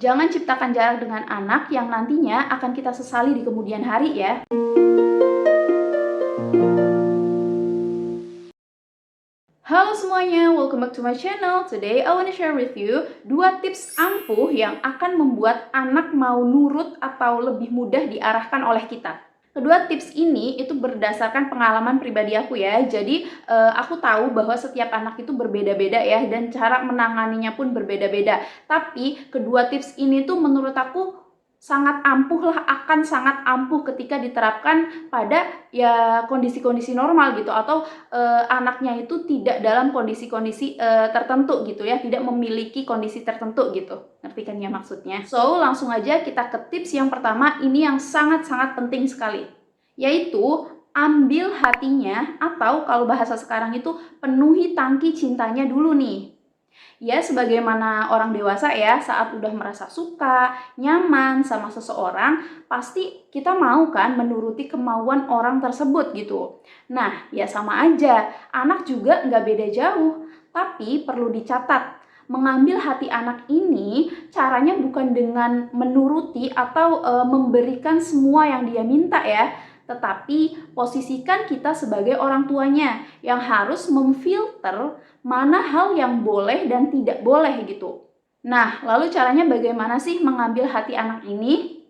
Jangan ciptakan jarak dengan anak yang nantinya akan kita sesali di kemudian hari ya. Halo semuanya, welcome back to my channel. Today I want to share with you 2 tips ampuh yang akan membuat anak mau nurut atau lebih mudah diarahkan oleh kita. Kedua tips ini itu berdasarkan pengalaman pribadi aku ya. Jadi aku tahu bahwa setiap anak itu berbeda-beda ya, dan cara menanganinya pun berbeda-beda. Tapi kedua tips ini tuh menurut aku akan sangat ampuh ketika diterapkan pada ya kondisi-kondisi normal gitu, atau anaknya itu tidak dalam kondisi-kondisi tertentu gitu ya, tidak memiliki kondisi tertentu gitu. Ngerti kan ya maksudnya? So, langsung aja kita ke tips yang pertama, ini yang sangat-sangat penting sekali, yaitu ambil hatinya, atau kalau bahasa sekarang itu penuhi tangki cintanya dulu nih. Ya, sebagaimana orang dewasa ya, saat udah merasa suka, nyaman sama seseorang, pasti kita mau kan menuruti kemauan orang tersebut gitu. Nah, ya sama aja, anak juga nggak beda jauh. Tapi perlu dicatat, mengambil hati anak ini caranya bukan dengan menuruti atau memberikan semua yang dia minta ya, tetapi posisikan kita sebagai orang tuanya yang harus memfilter mana hal yang boleh dan tidak boleh gitu. Nah, lalu caranya bagaimana sih mengambil hati anak ini?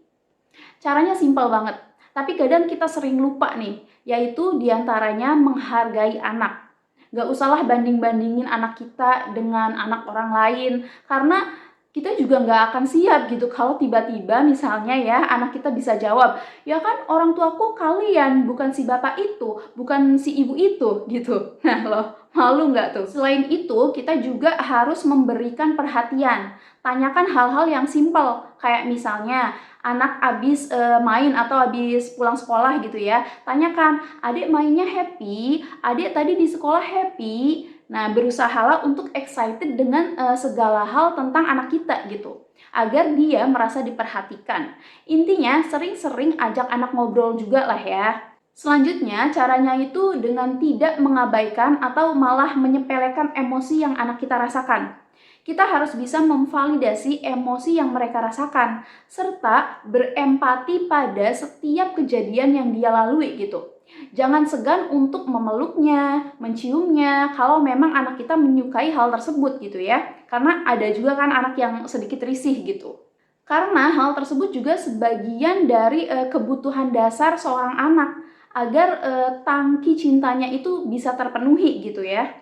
Caranya simpel banget, tapi kadang kita sering lupa nih, yaitu diantaranya menghargai anak. Gak usahlah banding-bandingin anak kita dengan anak orang lain, karena kita juga nggak akan siap gitu kalau tiba-tiba misalnya ya anak kita bisa jawab, ya kan orang tuaku kalian, bukan si bapak itu, bukan si ibu itu gitu. Nah loh, malu nggak tuh? Selain itu, kita juga harus memberikan perhatian. Tanyakan hal-hal yang simpel, kayak misalnya anak abis main atau abis pulang sekolah gitu ya, tanyakan, adik mainnya happy, adik tadi di sekolah happy. Nah, berusahalah untuk excited dengan segala hal tentang anak kita gitu, agar dia merasa diperhatikan. Intinya, sering-sering ajak anak ngobrol juga lah ya. Selanjutnya, caranya itu dengan tidak mengabaikan atau malah menyepelekan emosi yang anak kita rasakan. Kita harus bisa memvalidasi emosi yang mereka rasakan, serta berempati pada setiap kejadian yang dia lalui gitu. Jangan segan untuk memeluknya, menciumnya, kalau memang anak kita menyukai hal tersebut gitu ya. Karena ada juga kan anak yang sedikit risih gitu. Karena hal tersebut juga sebagian dari kebutuhan dasar seorang anak, agar tangki cintanya itu bisa terpenuhi gitu ya.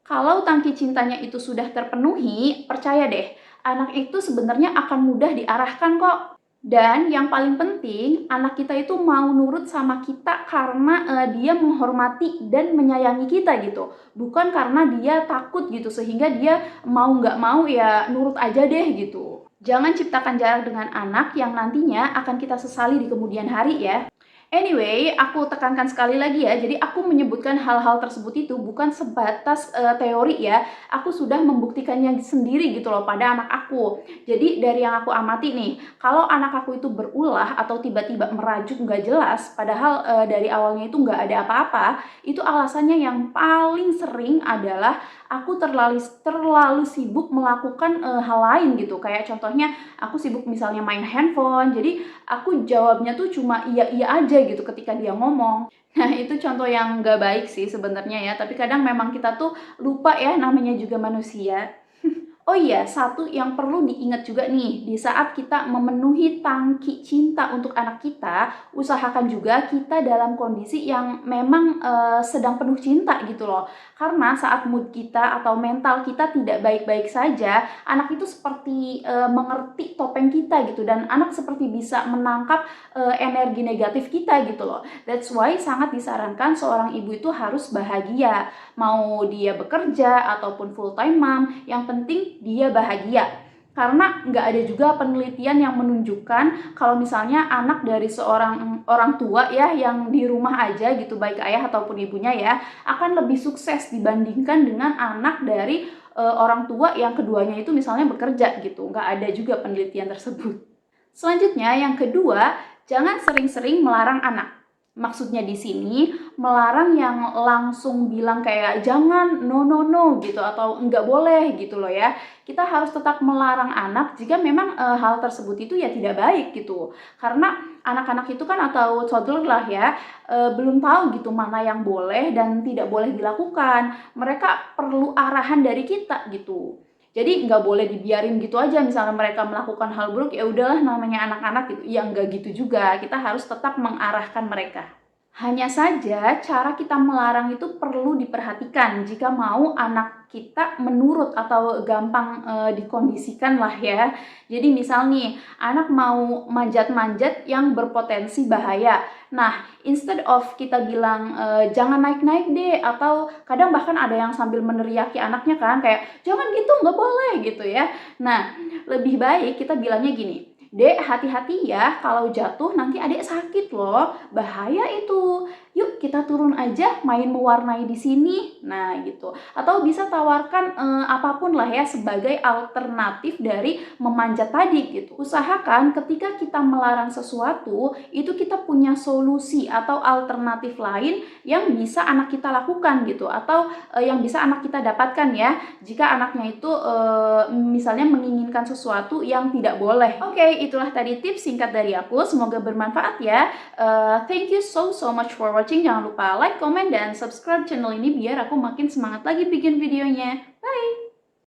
Kalau tangki cintanya itu sudah terpenuhi, percaya deh, anak itu sebenarnya akan mudah diarahkan kok. Dan yang paling penting, anak kita itu mau nurut sama kita karena dia menghormati dan menyayangi kita gitu. Bukan karena dia takut gitu, sehingga dia mau nggak mau ya nurut aja deh gitu. Jangan ciptakan jarak dengan anak yang nantinya akan kita sesali di kemudian hari ya. Anyway, aku tekankan sekali lagi ya, jadi aku menyebutkan hal-hal tersebut itu bukan sebatas teori ya, aku sudah membuktikannya sendiri gitu loh pada anak aku. Jadi dari yang aku amati nih, kalau anak aku itu berulah atau tiba-tiba merajuk nggak jelas, padahal dari awalnya itu nggak ada apa-apa, itu alasannya yang paling sering adalah aku terlalu sibuk melakukan hal lain gitu. Kayak contohnya aku sibuk misalnya main handphone, jadi aku jawabnya tuh cuma iya-iya aja gitu ketika dia ngomong. Nah, itu contoh yang gak baik sih sebenarnya ya, tapi kadang memang kita tuh lupa ya, namanya juga manusia. Oh iya, satu yang perlu diingat juga nih, di saat kita memenuhi tangki cinta untuk anak kita, usahakan juga kita dalam kondisi yang memang sedang penuh cinta gitu loh. Karena saat mood kita atau mental kita tidak baik-baik saja, anak itu seperti mengerti topeng kita gitu, dan anak seperti bisa menangkap energi negatif kita gitu loh. That's why sangat disarankan seorang ibu itu harus bahagia, mau dia bekerja ataupun full time mom, yang penting dia bahagia. Karena nggak ada juga penelitian yang menunjukkan kalau misalnya anak dari seorang orang tua ya yang di rumah aja gitu, baik ayah ataupun ibunya ya, akan lebih sukses dibandingkan dengan anak dari orang tua yang keduanya itu misalnya bekerja gitu. Nggak ada juga penelitian tersebut. Selanjutnya yang kedua, jangan sering-sering melarang anak. Maksudnya di sini melarang yang langsung bilang kayak jangan, no no no gitu, atau enggak boleh gitu loh ya. Kita harus tetap melarang anak jika memang hal tersebut itu ya tidak baik gitu. Karena anak-anak itu kan atau toddler lah ya, belum tahu gitu mana yang boleh dan tidak boleh dilakukan. Mereka perlu arahan dari kita gitu. Jadi nggak boleh dibiarin gitu aja, misalnya mereka melakukan hal buruk ya udahlah namanya anak-anak gitu. Ya nggak gitu juga, kita harus tetap mengarahkan mereka. Hanya saja cara kita melarang itu perlu diperhatikan jika mau anak kita menurut atau gampang dikondisikan lah ya. Jadi misal nih, anak mau manjat-manjat yang berpotensi bahaya. Nah, instead of kita bilang jangan naik-naik deh, atau kadang bahkan ada yang sambil meneriaki anaknya kan, kayak jangan gitu, nggak boleh gitu ya. Nah, lebih baik kita bilangnya gini, Dek, hati-hti ya, kalau jatuh nanti adik sakit loh, bahaya itu. Yuk kita turun aja main mewarnai di sini. Nah gitu. Atau bisa tawarkan apapun lah ya sebagai alternatif dari memanjat tadi gitu. Usahakan ketika kita melarang sesuatu, itu kita punya solusi atau alternatif lain yang bisa anak kita lakukan gitu. Atau yang bisa anak kita dapatkan ya, jika anaknya itu misalnya menginginkan sesuatu yang tidak boleh. Oke, itulah tadi tips singkat dari aku. Semoga bermanfaat ya. Thank you so much for watching. Jangan lupa like, comment, dan subscribe channel ini biar aku makin semangat lagi bikin videonya. Bye!